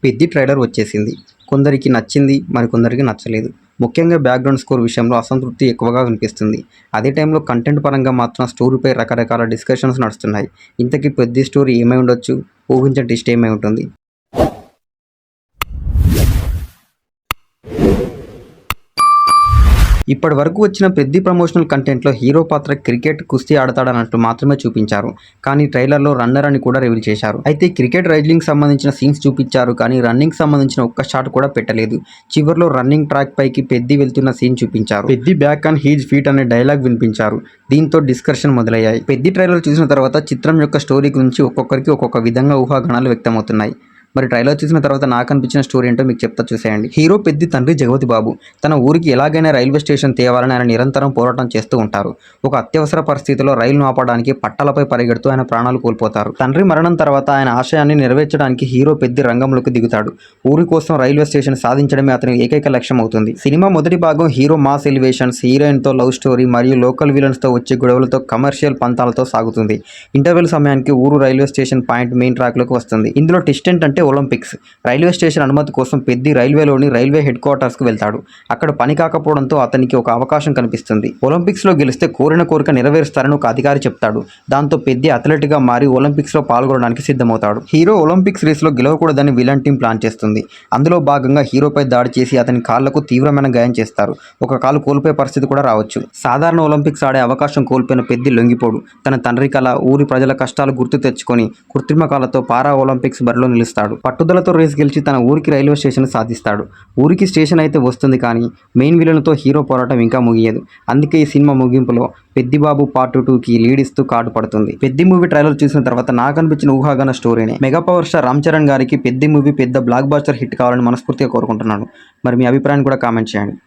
Peddi trailer వచ్చేసింది. కొందరికి నచ్చింది, మరికొందరికి నచ్చలేదు. ముఖ్యంగా బ్యాక్‌గ్రౌండ్ స్కోర్ విషయంలో అసంతృప్తి ఎక్కువగా వినిపిస్తుంది. అదే టైంలో కంటెంట్ పరంగా మాత్రం స్టోరీపై రకరకాల డిస్కషన్స్ నడుస్తున్నాయి. ఇంతకీ 'పెద్ది' స్టోరీ ఏమై ఉండొచ్చు? ఊహించని ట్విస్ట్ ఏమై ఉంటుంది? ఇప్పటి వరకు వచ్చిన 'పెద్ది' ప్రమోషనల్ కంటెంట్‌లో హీరో పాత్ర క్రికెట్, కుస్తీ ఆడతాడన్నట్టు మాత్రమే చూపించారు. కానీ ట్రైలర్‌లో రన్నర్ అని కూడా రివీల్ చేశారు. అయితే క్రికెట్ రైడ్లింగ్‌కి సంబంధించిన సీన్స్ చూపించారు కానీ రన్నింగ్‌కి సంబంధించిన ఒక్క షాట్ కూడా పెట్టలేదు. చివర్లో రన్నింగ్ ట్రాక్ పైకి పెద్ది వెళ్తున్న సీన్ చూపించారు. 'Peddi back on his feet' అనే డైలాగ్ వినిపించారు. దీంతో డిస్కషన్ మొదలయ్యాయి. 'పెద్ది' ట్రైలర్ చూసిన తర్వాత చిత్రం యొక్క స్టోరీ గురించి ఒక్కొక్కరికి ఒక్కొక్క విధంగా ఊహాగానాలు వ్యక్తమవుతున్నాయి. మరి ట్రైలర్ చూసిన తర్వాత నాకు అనిపించిన స్టోరీ ఏంటో మీకు చెప్తా చూసేయండి. హీరో పెద్ది తండ్రి జగపతి బాబు తన ఊరికి ఎలాగైనా రైల్వే స్టేషన్ తేవాలని ఆయన నిరంతరం పోరాటం చేస్తూ ఉంటారు. ఒక అత్యవసర పరిస్థితిలో రైలును ఆపడానికి పట్టాలపై పరిగెడుతూ ఆయన ప్రాణాలు కోల్పోతారు. తండ్రి మరణం తర్వాత ఆయన ఆశయాన్ని నెరవేర్చడానికి హీరో పెద్ది రంగంలోకి దిగుతాడు. ఊరి కోసం రైల్వే స్టేషన్ సాధించడమే అతని ఏకైక లక్ష్యం అవుతుంది. సినిమా మొదటి భాగం హీరో మాస్ ఎలివేషన్స్, హీరోయిన్తో లవ్ స్టోరీ మరియు లోకల్ విలన్స్తో వచ్చే గొడవలతో కమర్షియల్ పంతాలతో సాగుతుంది. ఇంటర్వెల్ సమయానికి ఊరు రైల్వే స్టేషన్ పాయింట్ మెయిన్ ట్రాక్లోకి వస్తుంది. ఇందులో ట్విస్ట్ ఏంటంటే ఒలింపిక్స్. రైల్వే స్టేషన్ అనుమతి కోసం పెద్ది రైల్వేలోని రైల్వే హెడ్ క్వార్టర్స్కు వెళ్తాడు. అక్కడ పని కాకపోవడంతో అతనికి ఒక అవకాశం కనిపిస్తుంది. ఒలింపిక్స్లో గెలిస్తే కోరిన కోరిక నెరవేరుస్తారని ఒక అధికారి చెప్తాడు. దాంతో పెద్ది అథ్లెట్గా మారి ఒలింపిక్స్లో పాల్గొనడానికి సిద్ధమవుతాడు. హీరో ఒలింపిక్స్ రేస్లో గెలవకూడదని విలన్ టీం ప్లాన్ చేస్తుంది. అందులో భాగంగా హీరోపై దాడి చేసి అతని కాళ్లకు తీవ్రమైన గాయం చేస్తారు. ఒక కాలు కోల్పోయే పరిస్థితి కూడా రావచ్చు. సాధారణ ఒలింపిక్స్ ఆడే అవకాశం కోల్పోయిన పెద్ది లొంగిపోడు. తన తండ్రి కళ, ఊరి ప్రజల కష్టాలు గుర్తు తెచ్చుకొని కృత్రిమ కాలతో పారా ఒలింపిక్స్ బరిలో నిలుస్తాడు. పట్టుదలతో రేస్ గెలిచి తన ఊరికి రైల్వే స్టేషన్ సాధిస్తాడు. ఊరికి స్టేషన్ అయితే వస్తుంది కానీ మెయిన్ విలన్తో హీరో పోరాటం ఇంకా ముగియదు. అందుకే ఈ సినిమా ముగింపులో పెద్దిబాబు పార్ట్ 2కి లీడ్ ఇస్తూ కార్డు పడుతుంది. పెద్ది మూవీ ట్రైలర్ చూసిన తర్వాత నాకు అనిపించిన ఊహాగాన స్టోరీనే. Mega power star Ram Charan గారికి పెద్ది మూవీ పెద్ద బ్లాక్ బస్టర్ హిట్ కావాలని మనస్ఫూర్తిగా కోరుకుంటున్నాను. మరి మీ అభిప్రాయాన్ని కూడా కామెంట్ చేయండి.